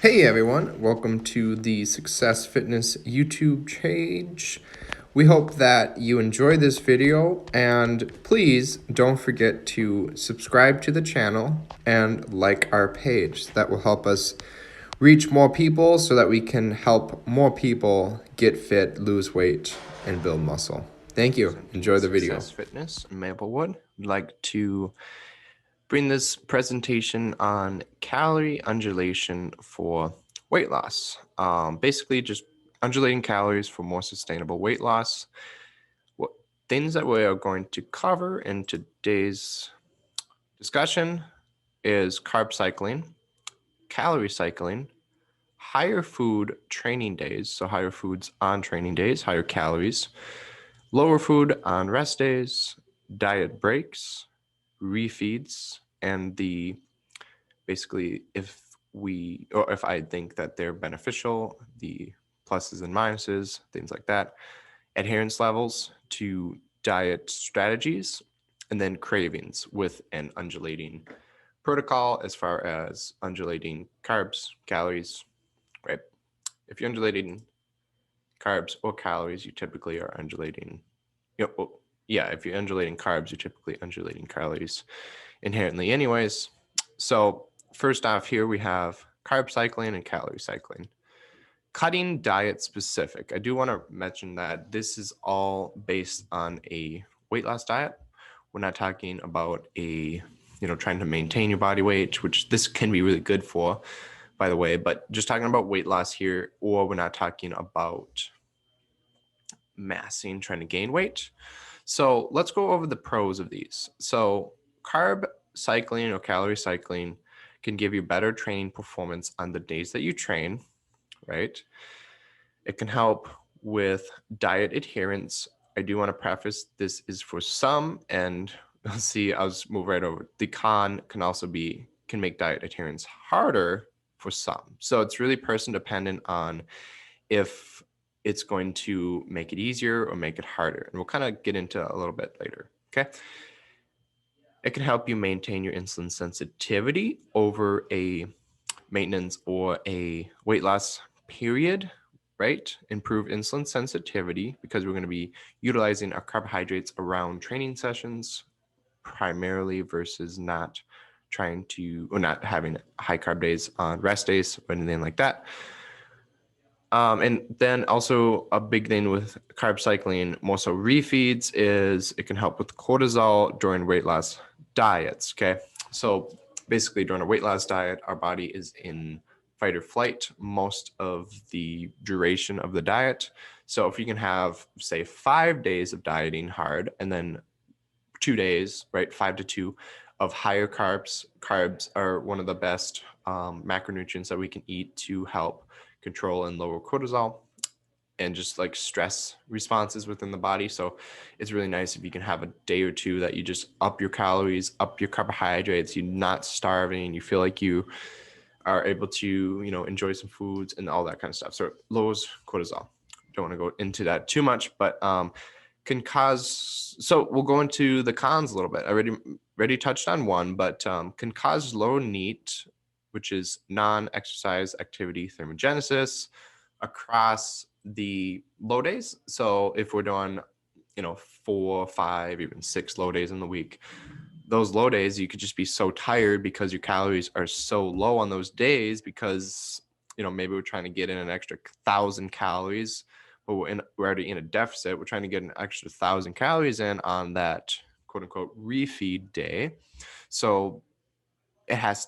Hey everyone, welcome to the Success Fitness YouTube page. We hope that you enjoy this video, and please don't forget to subscribe to the channel and like our page. That will help us reach more people so that we can help more people get fit, lose weight, and build muscle. Thank you. Enjoy the video. Success Fitness in Maplewood. I'd like to bring this presentation on calorie undulation for weight loss. Basically, just undulating calories for more sustainable weight loss. What things that we are going to cover in today's discussion is carb cycling, calorie cycling, higher food training days, so higher foods on training days, higher calories, lower food on rest days, diet breaks, refeeds, and the basically if I think that they're beneficial, the pluses and minuses, things like that, adherence levels to diet strategies, and then cravings with an undulating protocol as far as undulating carbs, calories, right? If you're undulating carbs or calories, you typically are undulating, if you're undulating carbs, you're typically undulating calories inherently anyways. So first off here, we have carb cycling and calorie cycling. Cutting diet specific. I do want to mention that this is all based on a weight loss diet. We're not talking about trying to maintain your body weight, which this can be really good for, by the way, but just talking about weight loss here, or we're not talking about massing, trying to gain weight. So let's go over the pros of these. So carb cycling or calorie cycling can give you better training performance on the days that you train, right? It can help with diet adherence. I do want to preface this is for some, and you'll see I'll just move right over. The con can also can make diet adherence harder for some. So it's really person dependent on if it's going to make it easier or make it harder. And we'll kind of get into a little bit later, okay? It can help you maintain your insulin sensitivity over a maintenance or a weight loss period, right? Improve insulin sensitivity because we're going to be utilizing our carbohydrates around training sessions primarily versus not not having high carb days on rest days or anything like that. And then also a big thing with carb cycling, more so refeeds, is it can help with cortisol during weight loss diets. Okay. So basically, during a weight loss diet, our body is in fight or flight most of the duration of the diet. So if you can have, say, 5 days of dieting hard and then 2 days, right, 5 to 2 of higher carbs. Carbs are one of the best macronutrients that we can eat to help control and lower cortisol and just like stress responses within the body. So it's really nice if you can have a day or two that you just up your calories, up your carbohydrates, you're not starving, you feel like you are able to, enjoy some foods and all that kind of stuff. So it lowers cortisol. Don't want to go into that too much, but can cause, so we'll go into the cons a little bit. I already touched on one, but can cause low NEAT, which is non-exercise activity thermogenesis, across the low days. So if we're doing 4, 5, even 6 low days in the week, those low days you could just be so tired because your calories are so low on those days because maybe we're trying to get in an extra 1,000 calories, but we're already in a deficit. We're trying to get an extra 1,000 calories in on that quote unquote refeed day. So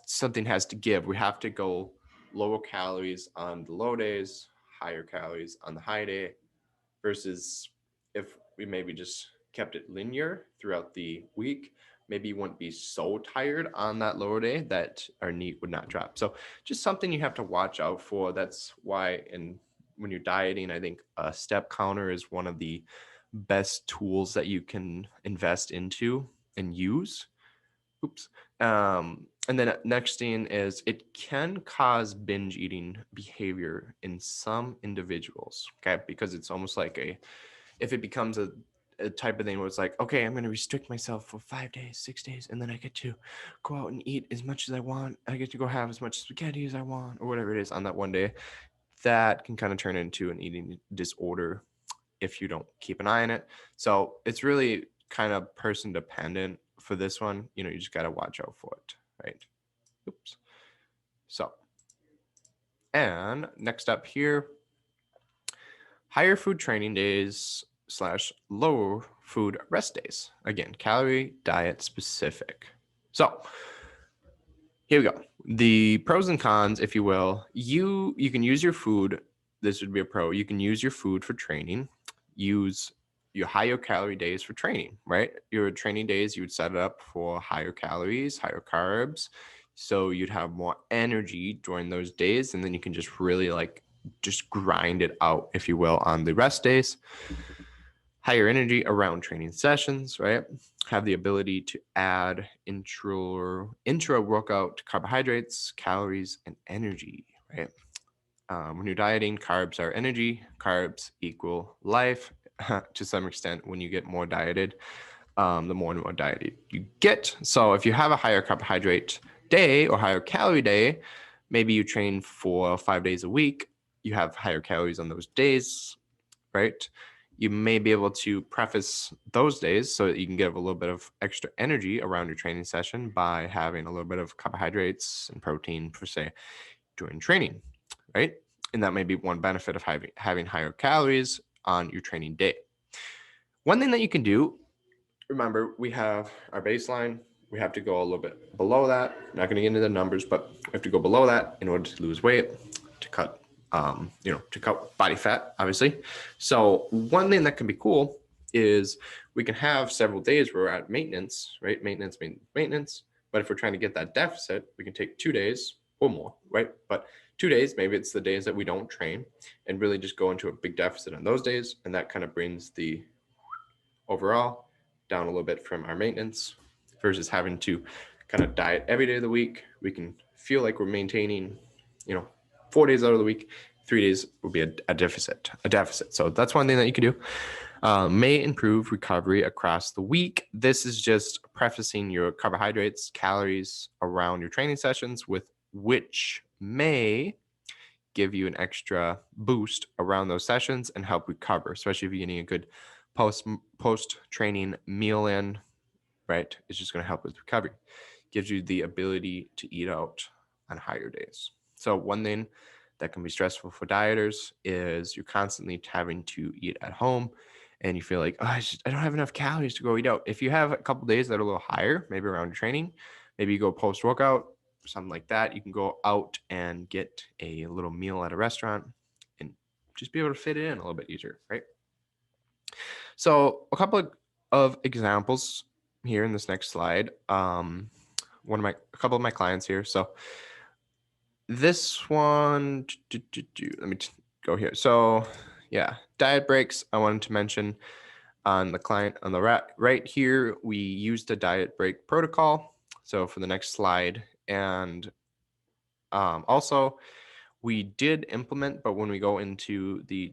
something has to give. We have to go lower calories on the low days, higher calories on the high day, versus if we maybe just kept it linear throughout the week, maybe you wouldn't be so tired on that lower day that our NEAT would not drop. So just something you have to watch out for. That's why when you're dieting, I think a step counter is one of the best tools that you can invest into and use. Oops. And then next thing is it can cause binge eating behavior in some individuals, okay? Because it's almost like if it becomes a type of thing where it's like, okay, I'm going to restrict myself for 5 days, 6 days, and then I get to go out and eat as much as I want. I get to go have as much spaghetti as I want, or whatever it is on that one day. That can kind of turn into an eating disorder if you don't keep an eye on it. So it's really kind of person dependent for this one. You just got to watch out for it, right? Oops. So, and next up here, higher food training days / lower food rest days. Again, calorie diet specific. So here we go. The pros and cons, if you will. You can use your food. This would be a pro. You can use your food for training. Use your higher calorie days for training, right? Your training days, you would set it up for higher calories, higher carbs. So you'd have more energy during those days. And then you can just really just grind it out, if you will, on the rest days. Higher energy around training sessions, right? Have the ability to add intra workout carbohydrates, calories, and energy, right? When you're dieting, carbs are energy, carbs equal life to some extent. When you get more dieted, the more and more dieted you get. So if you have a higher carbohydrate day or higher calorie day, maybe you train for 5 days a week, you have higher calories on those days, right? You may be able to preface those days so that you can get a little bit of extra energy around your training session by having a little bit of carbohydrates and protein per se during training, right? And that may be one benefit of having higher calories on your training day. One thing that you can do, remember, we have our baseline. We have to go a little bit below that. I'm not going to get into the numbers, but we have to go below that in order to lose weight, to cut to cut body fat, obviously. So one thing that can be cool is we can have several days where we're at maintenance, right? Maintenance. But if we're trying to get that deficit, we can take 2 days or more, right? But 2 days, maybe it's the days that we don't train, and really just go into a big deficit on those days. And that kind of brings the overall down a little bit from our maintenance versus having to kind of diet every day of the week. We can feel like we're maintaining, 4 days out of the week. 3 days will be a deficit. So that's one thing that you can do. May improve recovery across the week. This is just prefacing your carbohydrates, calories around your training sessions, with which may give you an extra boost around those sessions and help recover, especially if you're getting a good post training meal in, right? It's just going to help with recovery. Gives you the ability to eat out on higher days. So one thing that can be stressful for dieters is you're constantly having to eat at home and you feel like, oh, I don't have enough calories to go eat out. If you have a couple days that are a little higher, maybe around your training, maybe you go post workout, something like that, you can go out and get a little meal at a restaurant and just be able to fit it in a little bit easier, right? So a couple of examples here in this next slide. A couple of my clients here. So this one, let me go here. So yeah, diet breaks. I wanted to mention on the client on the right here, we used a diet break protocol. So for the next slide, and also we did implement, but when we go into the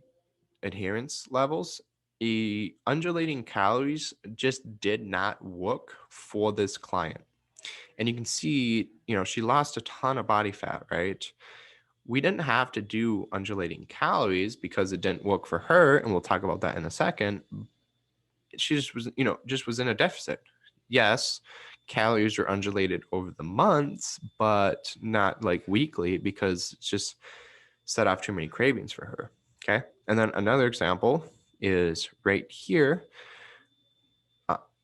adherence levels, undulating calories just did not work for this client. And you can see, she lost a ton of body fat, right? We didn't have to do undulating calories because it didn't work for her. And we'll talk about that in a second. She just was in a deficit. Yes, calories are undulated over the months, but not like weekly because it's just set off too many cravings for her. Okay. And then another example is right here.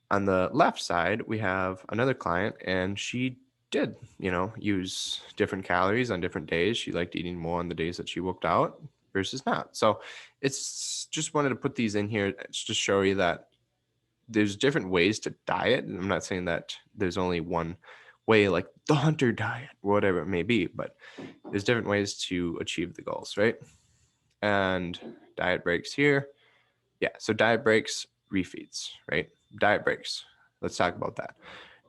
On the left side, we have another client, and she did, use different calories on different days. She liked eating more on the days that she worked out versus not. So it's just wanted to put these in here to show you that there's different ways to diet. And I'm not saying that there's only one way, like the hunter diet, whatever it may be, but there's different ways to achieve the goals, right? And diet breaks here. Yeah, so diet breaks, refeeds, right? Diet breaks. Let's talk about that.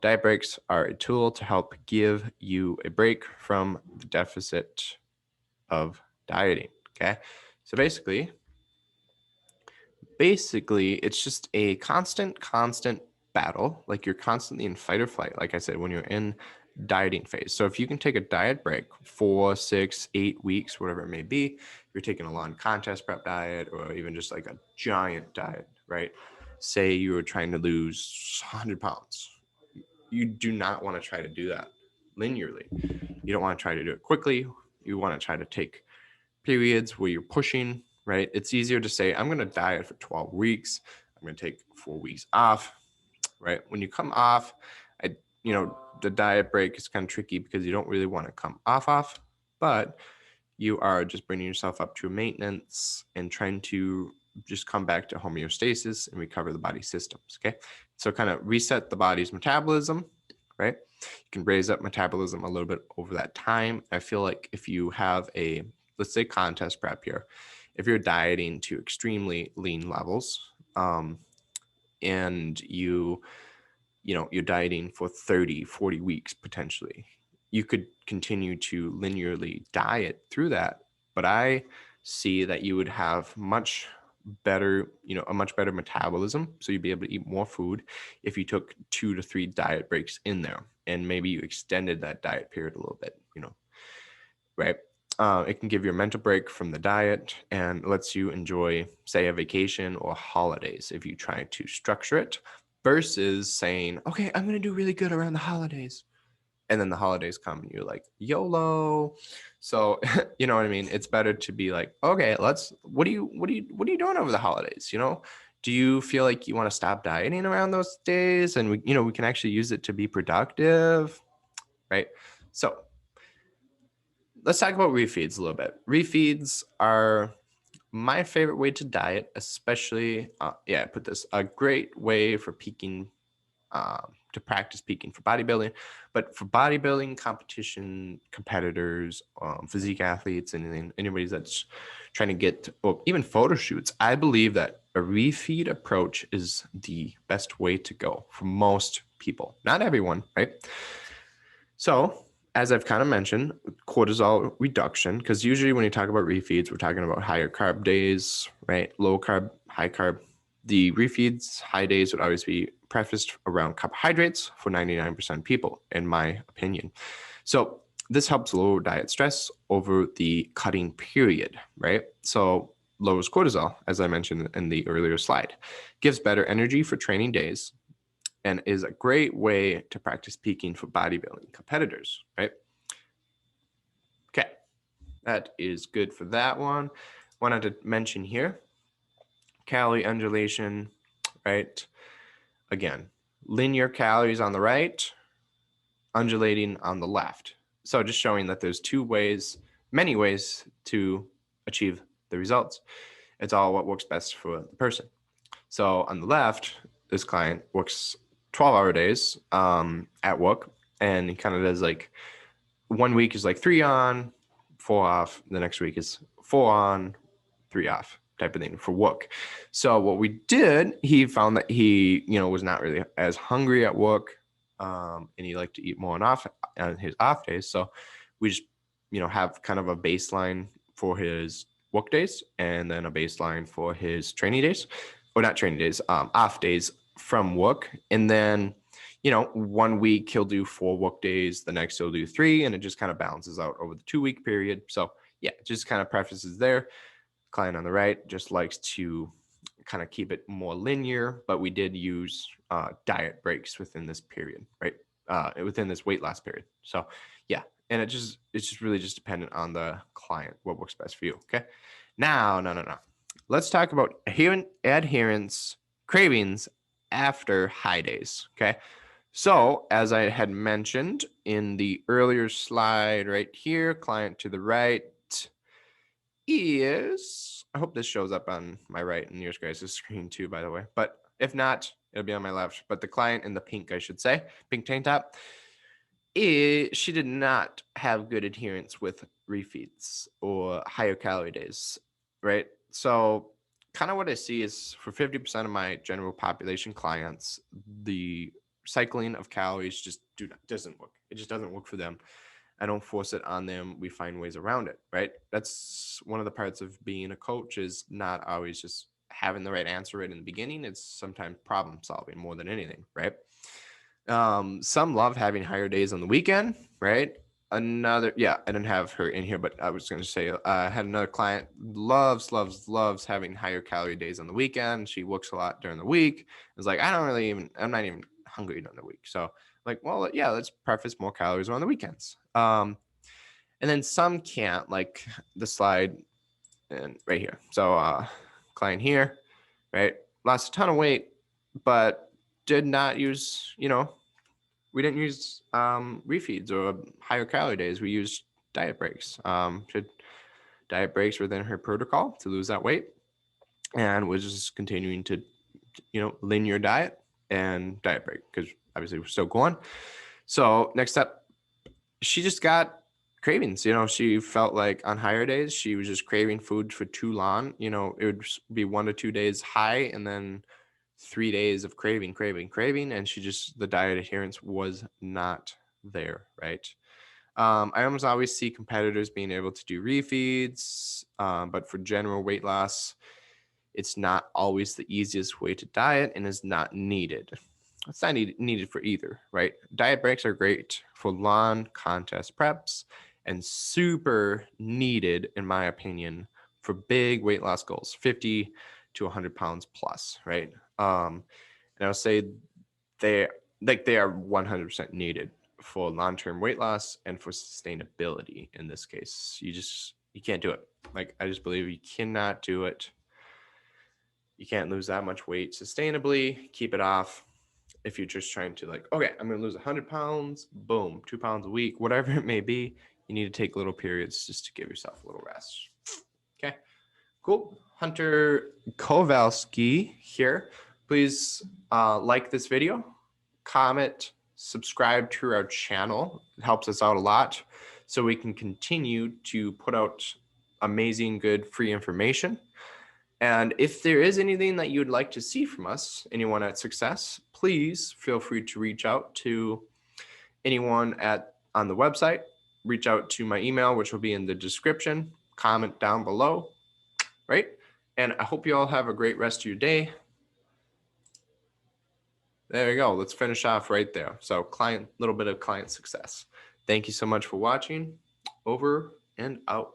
Diet breaks are a tool to help give you a break from the deficit of dieting, okay? So basically, basically, it's just a constant battle. Like you're constantly in fight or flight, like I said, when you're in dieting phase. So if you can take a diet break 4, 6, 8 weeks, whatever it may be, if you're taking a long contest prep diet or even just like a giant diet, right? Say you were trying to lose 100 pounds. You do not want to try to do that linearly. You don't want to try to do it quickly. You want to try to take periods where you're pushing, right? It's easier to say, I'm going to diet for 12 weeks. I'm going to take 4 weeks off, right? When you come off, the diet break is kind of tricky because you don't really want to come off, but you are just bringing yourself up to maintenance and trying to just come back to homeostasis and recover the body systems. Okay. So kind of reset the body's metabolism, right? You can raise up metabolism a little bit over that time. I feel like if you have let's say contest prep here, if you're dieting to extremely lean levels, and you're dieting for 30, 40 weeks potentially, you could continue to linearly diet through that. But I see that you would have much better, a much better metabolism. So you'd be able to eat more food if you took 2 to 3 diet breaks in there. And maybe you extended that diet period a little bit, right? It can give you a mental break from the diet and lets you enjoy, say, a vacation or holidays if you try to structure it, versus saying, okay, I'm going to do really good around the holidays. And then the holidays come and you're like, YOLO. So, you know what I mean? It's better to be like, okay, what are you doing over the holidays? Do you feel like you want to stop dieting around those days? And we can actually use it to be productive, right? So let's talk about refeeds a little bit. Refeeds are my favorite way to diet, especially, I put this, a great way for peaking, to practice peaking for bodybuilding. But for bodybuilding competition competitors, physique athletes, and anybody that's trying to get, well, even photo shoots, I believe that a refeed approach is the best way to go for most people. Not everyone, right? So, as I've kind of mentioned, cortisol reduction, because usually when you talk about refeeds, we're talking about higher carb days, right? Low carb, high carb. The refeeds, high days would always be prefaced around carbohydrates for 99% of people, in my opinion. So this helps lower diet stress over the cutting period, right? So lowers cortisol, as I mentioned in the earlier slide, gives better energy for training days, and is a great way to practice peaking for bodybuilding competitors, right? Okay, that is good for that one. Wanted to mention here, calorie undulation, right? Again, linear calories on the right, undulating on the left. So just showing that there's many ways to achieve the results. It's all what works best for the person. So on the left, this client works 12-hour days at work, and he kind of does like 1 week is like 3 on, 4 off. The next week is 4 on, 3 off type of thing for work. So what we did, he found that he, was not really as hungry at work, and he liked to eat more on his off days. So we just, have kind of a baseline for his work days and then a baseline for his training days, or not training days, off days from work. And then 1 week he'll do 4 work days, the next he'll do 3, and it just kind of balances out over the 2-week period. So yeah, just kind of prefaces there. Client on the right just likes to kind of keep it more linear, but we did use diet breaks within this period, right? Within this weight loss period. So yeah, and it's just really just dependent on the client, what works best for you. Okay. Now, no. Let's talk about adherence, cravings after high days. Okay. So as I had mentioned in the earlier slide right here, client to the right is, I hope this shows up on my right and yours guys' screen too, by the way. But if not, it'll be on my left. But the client in the pink, I should say, pink tank top, she did not have good adherence with refeeds or higher calorie days, right? So kind of what I see is for 50% of my general population clients, the cycling of calories just doesn't work. It just doesn't work for them. I don't force it on them. We find ways around it, right? That's one of the parts of being a coach, is not always just having the right answer right in the beginning. It's sometimes problem solving more than anything, right? Some love having higher days on the weekend, right? Another, yeah, I didn't have her in here, but I was going to say, I had another client loves having higher calorie days on the weekend. She works a lot during the week. It's like, I'm not even hungry during the week. So like, well, yeah, let's preface more calories on the weekends. And then some can't, like the slide and right here. So client here, right? Lost a ton of weight, but did not use, we didn't use refeeds or higher calorie days. We used diet breaks. Diet breaks within her protocol to lose that weight, and was just continuing to, linear diet and diet break because obviously we're still going. So next step, she just got cravings. She felt like on higher days she was just craving food for too long. It would be 1 to 2 days high, and then 3 days of craving, and the diet adherence was not there, right? I almost always see competitors being able to do refeeds, but for general weight loss, it's not always the easiest way to diet and is not needed. It's not needed for either, right? Diet breaks are great for long contest preps and super needed, in my opinion, for big weight loss goals, 50 to 100 pounds plus, right? And I would say they are 100% needed for long-term weight loss and for sustainability. In this case, you can't do it. Like, I just believe you cannot do it. You can't lose that much weight sustainably, keep it off. If you're just trying to, like, okay, I'm going to lose 100 pounds, boom, 2 pounds a week, whatever it may be, you need to take little periods just to give yourself a little rest. Okay, cool. Hunter Kowalski here. Please like this video, comment, subscribe to our channel. It helps us out a lot so we can continue to put out amazing, good, free information. And if there is anything that you'd like to see from us, anyone at Success, please feel free to reach out to anyone on the website. Reach out to my email, which will be in the description. Comment down below, right? And I hope you all have a great rest of your day. There you go. Let's finish off right there. So little bit of client success. Thank you so much for watching. Over and out.